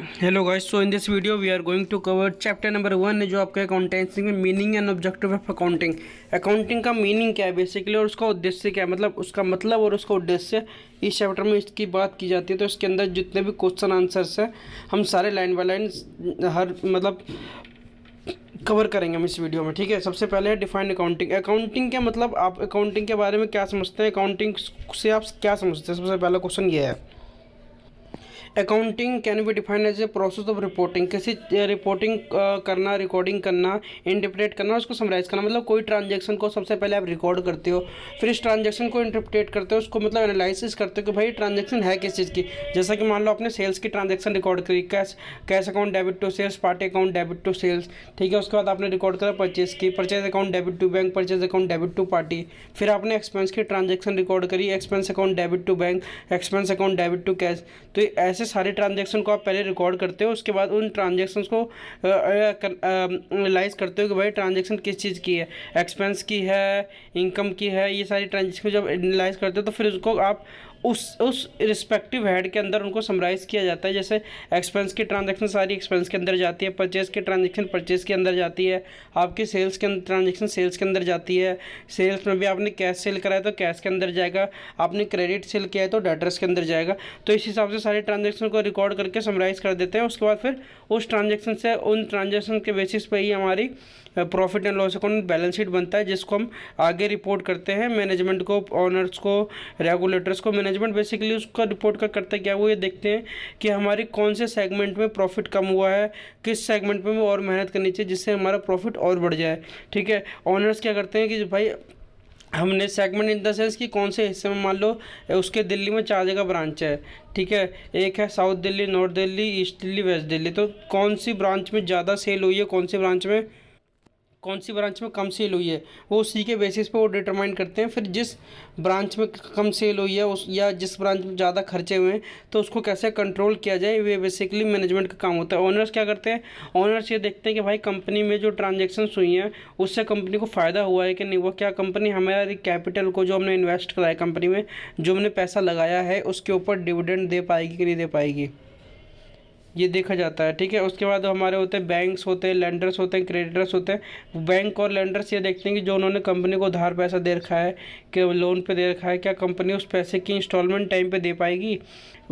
Hello guys, so in this video we are going to cover chapter number 1 है जो आपका accountancy में meaning and objective of accounting. Accounting का meaning क्या है बेसिकली और उसका उद्देश्य क्या है, मतलब उसका मतलब और उसका उद्देश्य इस चैप्टर में इसकी बात की जाती है। तो इसके अंदर जितने भी क्वेश्चन आंसर्स हैं हम सारे लाइन बाय लाइन हर मतलब कवर करेंगे हम इस वीडियो में। ठीक है, सबसे पहले है डिफाइंड अकाउंटिंग। अकाउंटिंग क्या मतलब, आप अकाउंटिंग के बारे में क्या समझते हैं, अकाउंटिंग से आप क्या समझते हैं। सबसे पहला क्वेश्चन ये है, accounting can be defined as a process of reporting. किसी रिपोर्टिंग करना, रिकॉर्डिंग करना, इंटरप्रेट करना, उसको समराइज करना। मतलब कोई ट्रांजैक्शन को सबसे पहले आप रिकॉर्ड करते हो, फिर इस ट्रांजैक्शन को इंटरप्रेट करते हो, उसको मतलब एनालिसिस करते हो कि भाई ट्रांजैक्शन है किस चीज़ की। जैसा कि मान लो आपने सेल्स की ट्रांजैक्शन रिकॉर्ड करी, cash account debit to sales, party account debit to sales. ठीक है, उसके बाद आपने रिकॉर्ड करा परचेज की, purchase account debit to bank, purchase account debit to party. फिर आपने एक्सपेंस की ट्रांजैक्शन रिकॉर्ड करी, expense account debit to bank, expense account debit to cash. तो ऐसे सारे ट्रांजैक्शन को आप पहले रिकॉर्ड करते हो, उसके बाद उन ट्रांजैक्शंस को एनालाइज करते हो कि भाई ट्रांजैक्शन किस चीज़ की है, एक्सपेंस की है, इनकम की है। ये सारी ट्रांजैक्शन जब एनालाइज करते हो तो फिर उसको आप उस रिस्पेक्टिव हेड के अंदर उनको समराइज़ किया जाता है। जैसे एक्सपेंस की ट्रांजैक्शन सारी एक्सपेंस के अंदर जाती है, परचेज की ट्रांजैक्शन परचेज के अंदर जाती है, आपकी सेल्स के ट्रांजैक्शन सेल्स के अंदर जाती है। सेल्स में भी आपने कैश सेल कराया तो कैश के अंदर जाएगा, आपने क्रेडिट सेल किया है तो डेटर्स के अंदर जाएगा। तो इस हिसाब से सारे ट्रांजैक्शन को रिकॉर्ड करके समराइज़ कर देते हैं। उसके बाद फिर उस ट्रांजैक्शन से, उन ट्रांजैक्शन के बेसिस पे ही हमारी profit and loss account balance sheet बनता है, जिसको हम आगे रिपोर्ट करते हैं मैनेजमेंट को, ऑनर्स को, रेगुलेटर्स को। मैनेजमेंट बेसिकली उसका रिपोर्ट का करता है क्या, वो ये देखते हैं कि हमारी कौन से सेगमेंट में प्रॉफिट कम हुआ है, किस सेगमेंट में और मेहनत करनी चाहिए जिससे हमारा प्रॉफिट और बढ़ जाए। ठीक है, ऑनर्स क्या करते हैं कि भाई हमने सेगमेंट इन द सेंस कि कौन से हिस्से में, मान लो उसके दिल्ली में 4 जगह ब्रांच है। ठीक है, एक है south Delhi, north Delhi, east Delhi, west Delhi. तो कौन सी ब्रांच में ज़्यादा सेल हुई है, कौन सी ब्रांच में कम सेल हुई है, वो उसी के बेसिस पे वो डिटरमाइन करते हैं। फिर जिस ब्रांच में कम सेल हुई है उस, या जिस ब्रांच में ज़्यादा खर्चे हुए हैं, तो उसको कैसे कंट्रोल किया जाए, ये बेसिकली मैनेजमेंट का काम होता है। ओनर्स क्या करते हैं, ओनर्स ये देखते हैं कि भाई कंपनी में जो ट्रांजेक्शन्स हुई हैं उससे कंपनी को फ़ायदा हुआ है कि नहीं, वो क्या कंपनी हमारी कैपिटल को, जो हमने इन्वेस्ट करा है कंपनी में, जो हमने पैसा लगाया है, उसके ऊपर डिविडेंड दे पाएगी कि नहीं दे पाएगी, ये देखा जाता है। ठीक है, उसके बाद हमारे होते हैं बैंक्स होते हैं, लेंडर्स होते हैं, क्रेडिटर्स होते हैं। बैंक और लेंडर्स ये देखते हैं कि जो उन्होंने कंपनी को उधार पैसा दे रखा है, कि लोन पे दे रखा है, क्या कंपनी उस पैसे की इंस्टॉलमेंट टाइम पे दे पाएगी।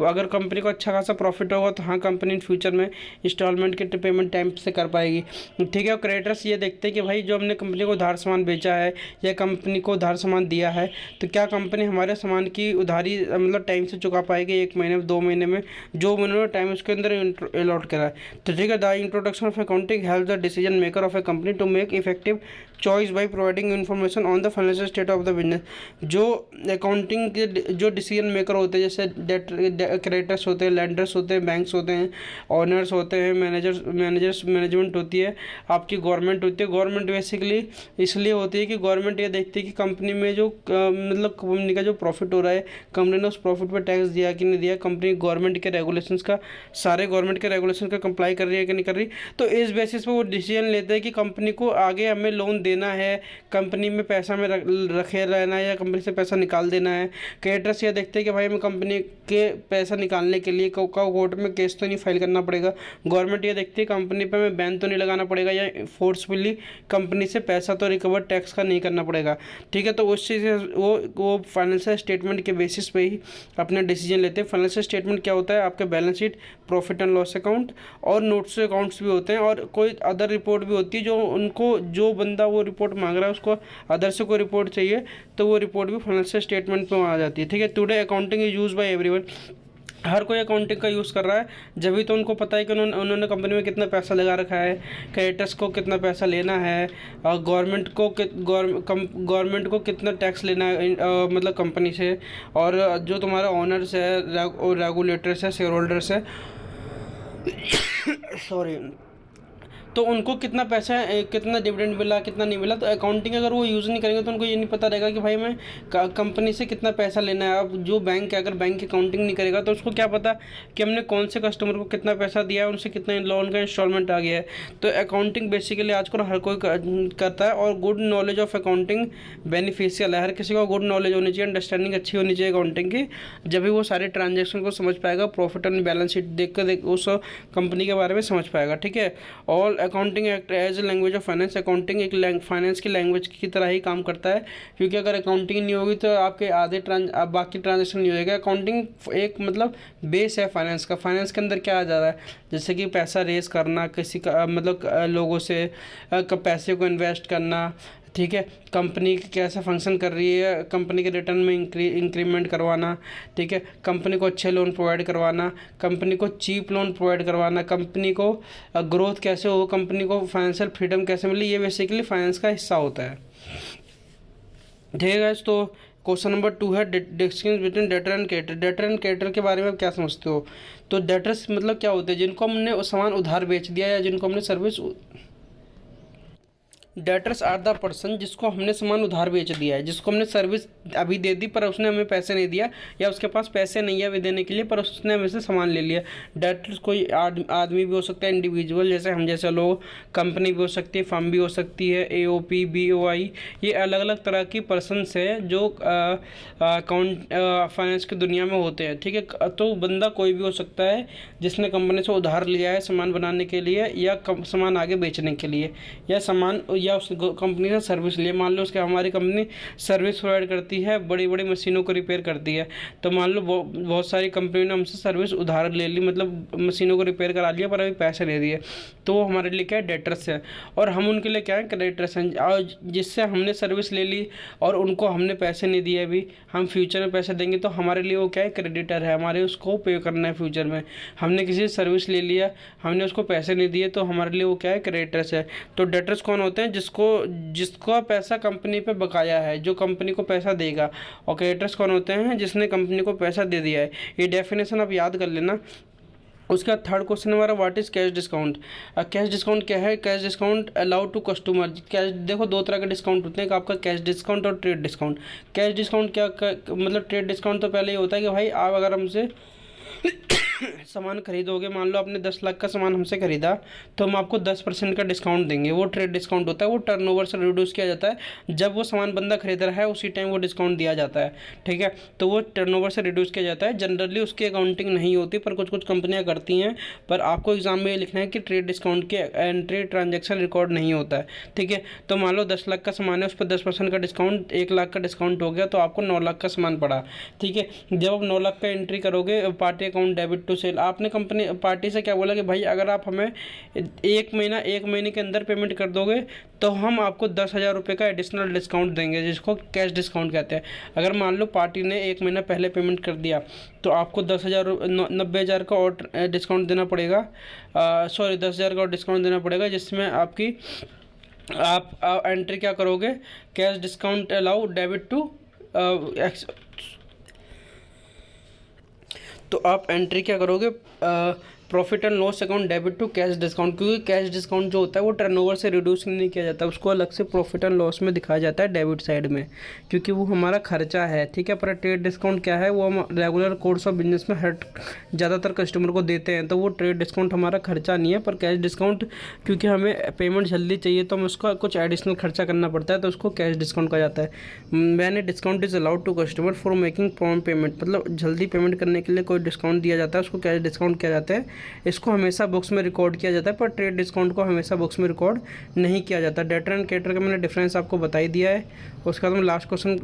अगर कंपनी को अच्छा खासा प्रॉफिट होगा तो हाँ, कंपनी इन फ्यूचर में इंस्टॉलमेंट की पेमेंट टाइम से कर पाएगी। ठीक है, और क्रेडिटर्स ये देखते हैं कि भाई जो हमने कंपनी को उधार सामान बेचा है या कंपनी को उधार सामान दिया है, तो क्या कंपनी हमारे सामान की उधारी मतलब टाइम से चुका पाएगी, 1 महीने में, 2 महीने में, जो उन्होंने टाइम उसके अंदर अलॉट करा है। तो ठीक है, the introduction of accounting help the decision maker of a company to make effective choice by providing information on the financial state of the business. जो अकाउंटिंग के जो डिसीजन मेकर होते हैं, जैसे डेट क्रेडिटर्स होते हैं, लेंडर्स होते हैं, बैंक्स होते हैं, ऑनर्स होते हैं, मैनेजमेंट होती है, आपकी गवर्नमेंट होती है। गवर्नमेंट बेसिकली इसलिए होती है कि गवर्नमेंट ये देखती है कि कंपनी में जो मतलब कंपनी का जो प्रॉफिट हो रहा है, कंपनी ने उस प्रॉफिट पर टैक्स दिया कि नहीं दिया, कंपनी गवर्नमेंट के रेगुलेशंस का, सारे गवर्नमेंट के रेगुलेशन का कंप्लाई कर रही है कि नहीं कर रही। तो इस बेसिस पे वो डिसीजन लेते हैं कि कंपनी को आगे हमें लोन देना है, कंपनी में पैसा में रखे रहना है, या कंपनी से पैसा निकाल देना है। क्रेडिटर्स ये देखते हैं कि भाई हमें कंपनी के पैसा निकालने के लिए कोर्ट में केस तो नहीं फाइल करना पड़ेगा। गवर्नमेंट ये देखती है कंपनी पे हमें बैन तो नहीं लगाना पड़ेगा, या फोर्सफुली कंपनी से पैसा तो रिकवर टैक्स का नहीं करना पड़ेगा। ठीक है, तो उस चीज़ से वो फाइनेंशियल स्टेटमेंट के बेसिस पे ही अपना डिसीजन लेते हैं। फाइनेंशियल स्टेटमेंट क्या होता है, आपके balance sheet, profit and loss account, और नोट्स अकाउंट्स भी होते हैं, और कोई अदर रिपोर्ट भी होती है जो उनको, जो बंदा वो रिपोर्ट मांग रहा है उसको अदर से कोई रिपोर्ट चाहिए, तो वो रिपोर्ट भी फाइनेंशियल स्टेटमेंट में आ जाती है। ठीक है, today accounting is use by everyone. हर कोई अकाउंटिंग का यूज़ कर रहा है, जब भी तो उनको पता है कि उन्होंने कंपनी में कितना पैसा लगा रखा है, क्रेडिटर्स को कितना पैसा लेना है, और गवर्नमेंट को कितना टैक्स लेना है मतलब कंपनी से, और जो तुम्हारा ऑनर्स है और रेगुलेटर्स है, शेयर होल्डर्स है सॉरी, तो उनको कितना पैसा कितना डिविडेंड मिला कितना नहीं मिला। तो अकाउंटिंग अगर वो यूज़ नहीं करेंगे तो उनको ये नहीं पता रहेगा कि भाई मैं कंपनी से कितना पैसा लेना है। अब जो बैंक है, अगर बैंक अकाउंटिंग नहीं करेगा तो उसको क्या पता कि हमने कौन से कस्टमर को कितना पैसा दिया है, उनसे कितना लोन का इंस्टॉलमेंट आ गया है। तो अकाउंटिंग बेसिकली आजकल हर कोई करता है, और good knowledge of accounting beneficial है। हर किसी को गुड नॉलेज होनी चाहिए, अंडरस्टैंडिंग अच्छी होनी चाहिए अकाउंटिंग की, जब भी वो सारे ट्रांजेक्शन को समझ पाएगा, प्रॉफिट एंड बैलेंस शीट देख उस कंपनी के बारे में समझ पाएगा। ठीक है। All accounting act as a language of finance. Accounting एक फाइनेंस की लैंग्वेज की तरह ही काम करता है, क्योंकि अगर अकाउंटिंग नहीं होगी तो आपके बाकी ट्रांजेक्शन नहीं होएगा। अकाउंटिंग एक मतलब बेस है फाइनेंस का। फाइनेंस के अंदर क्या आ जा रहा है, जैसे कि पैसा रेस करना, किसी का मतलब लोगों से पैसे को इन्वेस्ट करना, ठीक है, कंपनी कैसा फंक्शन कर रही है, कंपनी के रिटर्न में इंक्रीमेंट करवाना, ठीक है, कंपनी को अच्छे लोन प्रोवाइड करवाना, कंपनी को चीप लोन प्रोवाइड करवाना, कंपनी को ग्रोथ कैसे हो, कंपनी को फाइनेंशियल फ्रीडम कैसे मिले, ये बेसिकली फाइनेंस का हिस्सा होता है। ठीक है गाइस, तो क्वेश्चन नंबर 2 है distinction between debtor and creditor. Debtor and creditor के बारे में आप क्या समझते हो? तो डेटर्स मतलब क्या होते हैं? जिनको हमने सामान उधार बेच दिया या जिनको हमने service. Debtors are the person जिसको हमने सामान उधार बेच दिया है, जिसको हमने सर्विस अभी दे दी पर उसने हमें पैसे नहीं दिया, या उसके पास पैसे नहीं है अभी देने के लिए पर उसने हमें से सामान ले लिया। डेटर्स कोई आदमी भी हो सकता है, इंडिविजुअल जैसे हम जैसे लोग, कंपनी भी हो सकती है, फर्म भी हो सकती है, AOP BOI, ये अलग अलग तरह की पर्सनस है जो अकाउंट फाइनेंस की दुनिया में होते हैं। ठीक है। तो बंदा कोई भी हो सकता है जिसने कंपनी से उधार लिया है सामान बनाने के लिए, या सामान आगे बेचने के लिए, या सामान या उस कंपनी से सर्विस लिए। मान लो उसके हमारी कंपनी सर्विस प्रोवाइड करती है, बड़ी बड़ी मशीनों को रिपेयर करती है, तो मान लो बहुत सारी कंपनियों ने हमसे सर्विस उधार ले ली, मतलब मशीनों को रिपेयर करा लिया पर अभी पैसे नहीं दिए, तो वो हमारे लिए क्या है, डेटर्स है। और हम उनके लिए क्या है, क्रेडिटर्स हैं। और जिससे हमने सर्विस ले ली और उनको हमने पैसे नहीं दिए, अभी हम फ्यूचर में पैसे देंगे, तो हमारे लिए वो क्या है, क्रेडिटर है, हमारे उसको पे करना है फ्यूचर में। हमने किसी से सर्विस ले लिया, हमने उसको पैसे नहीं दिए, तो हमारे लिए वो क्या है, क्रेडिटर्स है। तो डेटर्स कौन होते हैं? जिसको पैसा कंपनी पे बकाया है, जो कंपनी को पैसा देगा। और क्रेडिटर्स कौन होते हैं? जिसने कंपनी को पैसा दे दिया है। ये डेफिनेशन आप याद कर लेना। उसका थर्ड क्वेश्चन हमारा what is cash discount. Cash discount क्या है? Cash discount allowed to customer. Cash देखो दो तरह के डिस्काउंट होते हैं, एक आपका कैश डिस्काउंट और ट्रेड डिस्काउंट। कैश डिस्काउंट क्या मतलब ट्रेड डिस्काउंट तो पहले ये होता है कि भाई आप अगर हमसे सामान खरीदोगे, मान लो आपने 10 लाख का सामान हमसे खरीदा, तो हम आपको 10% का डिस्काउंट देंगे। वो ट्रेड डिस्काउंट होता है, वो टर्नओवर से रिड्यूस किया जाता है। जब वो सामान बंदा खरीद रहा है उसी टाइम वो डिस्काउंट दिया जाता है। ठीक है। तो वो टर्नओवर से रिड्यूस किया जाता है। जनरली उसकी अकाउंटिंग नहीं होती, पर कुछ कुछ कंपनियां करती हैं। पर आपको एग्जाम में ये लिखना है कि ट्रेड डिस्काउंट के एंट्री ट्रांजेक्शन रिकॉर्ड नहीं होता है। ठीक है। तो मान लो 10 लाख का सामान है, उस पर 10% का डिस्काउंट, 1 लाख का डिस्काउंट हो गया, तो आपको 9 लाख का सामान पड़ा। ठीक है। जब आप 9 लाख का एंट्री करोगे party account debit to sale, आपने कंपनी पार्टी से क्या बोला कि भाई अगर आप हमें 1 महीने के अंदर पेमेंट कर दोगे तो हम आपको 10,000 रुपये का एडिशनल डिस्काउंट देंगे, जिसको कैश डिस्काउंट कहते हैं। अगर मान लो पार्टी ने 1 महीना पहले पेमेंट कर दिया तो आपको 90,000 का और डिस्काउंट देना पड़ेगा, 10,000 का और डिस्काउंट देना पड़ेगा, जिसमें आपकी आप एंट्री क्या करोगे, cash discount allow debit to तो आप एंट्री क्या करोगे, profit and loss account debit to cash discount. क्योंकि कैश डिस्काउंट जो होता है वो टर्नओवर से रिड्यूस नहीं किया जाता, उसको अलग से प्रॉफिट एंड लॉस में दिखाया जाता है डेबिट साइड में, क्योंकि वो हमारा खर्चा है। ठीक है। पर ट्रेड डिस्काउंट क्या है, वो हम रेगुलर कोर्स ऑफ बिजनेस में ज़्यादातर कस्टमर को देते हैं, तो वो ट्रेड डिस्काउंट हमारा खर्चा नहीं है। पर कैश डिस्काउंट क्योंकि हमें पेमेंट जल्दी चाहिए तो हमें उसका कुछ एडिशनल खर्चा करना पड़ता है, तो उसको कैश डिस्काउंट कहा जाता है। मैंने discount is allowed to customer for making prompt payment, मतलब जल्दी पेमेंट करने के लिए कोई डिस्काउंट दिया जाता है, उसको कैश डिस्काउंट किया जाता है। इसको हमेशा बुक्स में रिकॉर्ड किया जाता है, पर ट्रेड डिस्काउंट को हमेशा बुक्स में रिकॉर्ड नहीं किया जाता। डेटर एंड क्रेडिटर का मैंने डिफरेंस आपको बता ही दिया है। उसके बाद हम लास्ट क्वेश्चन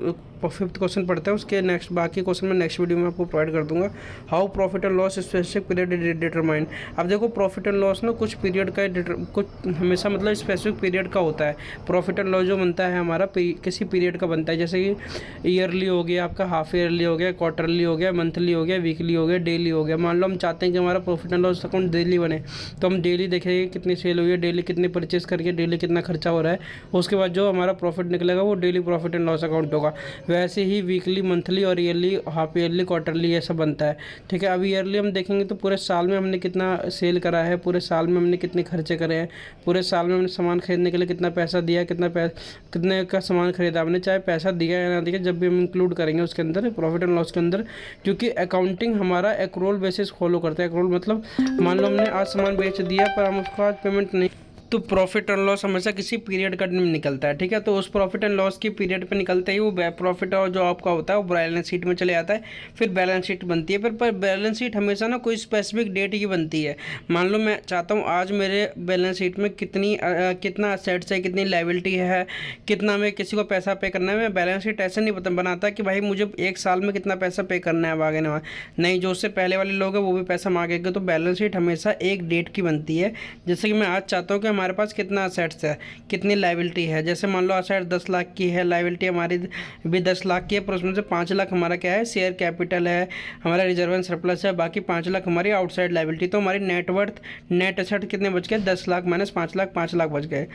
5th क्वेश्चन पढ़ते हैं, उसके नेक्स्ट बाकी क्वेश्चन मैं नेक्स्ट वीडियो में आपको प्रोवाइड कर दूंगा। How profit and loss specific period determine. अब देखो प्रॉफिट एंड लॉस ना कुछ पीरियड का कुछ हमेशा मतलब स्पेसिफिक पीरियड का होता है। प्रॉफिट एंड लॉस जो बनता है हमारा किसी पीरियड का बनता है, जैसे कि ईयरली हो गया, आपका हाफ ईयरली हो गया, क्वार्टरली हो गया, मंथली हो गया, वीकली हो गया, डेली हो गया। मान लो हम चाहते हैं कि हमारा profit and loss account daily बने, तो हम डेली देखेंगे कितनी सेल हुई है, डेली कितनी परचेस करके डेली कितना खर्चा हो रहा है, उसके बाद जो हमारा प्रॉफिट निकलेगा वो daily profit and loss account होगा। वैसे ही वीकली, मंथली और ईयरली, हाफ ईयरली, क्वार्टरली ऐसा बनता है। ठीक है, अब ईयरली हम देखेंगे तो पूरे साल में हमने कितना सेल करा है, पूरे साल में हमने कितने खर्चे करे हैं, पूरे साल में हमने सामान खरीदने के लिए कितना पैसा दिया, कितने का सामान खरीदा हमने, चाहे पैसा दिया या ना दिया, जब भी हम इंक्लूड करेंगे उसके अंदर प्रॉफिट एंड लॉस के अंदर। क्योंकि अकाउंटिंग हमारा एक्रोल बेसिस फॉलो करता है। एक्रोल मतलब मान लो हमने आज सामान बेच दिया पर हम उसको आज पेमेंट नहीं, तो प्रॉफिट एंड लॉस हमेशा किसी पीरियड का निकलता है। ठीक है, तो उस प्रॉफिट एंड लॉस की पीरियड पे निकलते ही वो प्रॉफिट और जो आपका होता है वो बैलेंस शीट में चले आता है, फिर बैलेंस शीट बनती है। पर बैलेंस शीट हमेशा ना कोई स्पेसिफिक डेट की बनती है। मान लो मैं चाहता हूँ आज मेरे बैलेंस शीट में कितना असेट्स है, कितनी लायबिलिटी है, कितना मैं किसी को पैसा पे करना है। मैं बैलेंस शीट ऐसे नहीं बनाता कि भाई मुझे एक साल में कितना पैसा पे करना है आगे ना, नहीं, जो उससे पहले वाले लोग हैं वो भी पैसा मांगेंगे। तो बैलेंस शीट हमेशा एक डेट की बनती है। जैसे कि मैं आज चाहता हूँ कि हमारे पास कितना असेट्स है, कितनी लायबिलिटी है। जैसे मान लो असेट 10 लाख की है, लायबिलिटी हमारी भी 10 लाख की है, पर उसमें से 5 लाख हमारा क्या है, शेयर कैपिटल है, हमारा रिजर्व एंड सरप्लस है, बाकी 5 लाख हमारी आउटसाइड लायबिलिटी। तो हमारी नेटवर्थ, नेट असेट कितने बच गए, 10 लाख माइनस 5 लाख, 5 लाख बच गए।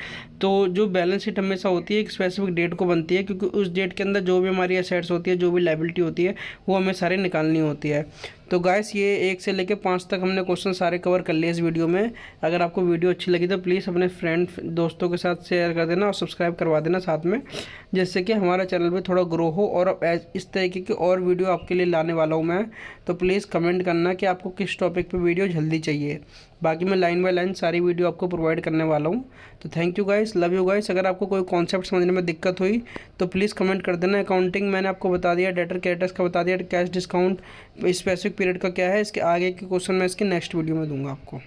तो जो बैलेंस शीट हमेशा होती है एक स्पेसिफिक डेट को बनती है, क्योंकि उस डेट के अंदर जो भी हमारी असेट्स होती है, जो भी लायबिलिटी होती है, वो हमें सारी निकालनी होती है। तो गाइस ये 1 से लेकर 5 तक हमने क्वेश्चन सारे कवर कर लिए इस वीडियो में। अगर आपको वीडियो अच्छी लगी तो प्लीज़ अपने फ्रेंड दोस्तों के साथ शेयर कर देना और सब्सक्राइब करवा देना साथ में, जिससे कि हमारा चैनल भी थोड़ा ग्रो हो। और इस तरीके की और वीडियो आपके लिए लाने वाला हूँ मैं, तो प्लीज़ कमेंट करना कि आपको किस टॉपिक पे वीडियो जल्दी चाहिए। बाकी मैं लाइन बाय लाइन सारी वीडियो आपको प्रोवाइड करने वाला हूँ। तो thank you guys, love you guys. अगर आपको कोई कॉन्सेप्ट समझने में दिक्कत हुई तो प्लीज़ कमेंट कर देना। अकाउंटिंग मैंने आपको बता दिया, डेटर क्रेडिटर्स का बता दिया, कैश डिस्काउंट स्पेसिफिक पीरियड का क्या है, इसके आगे के क्वेश्चन मैं इसके नेक्स्ट वीडियो में दूंगा आपको।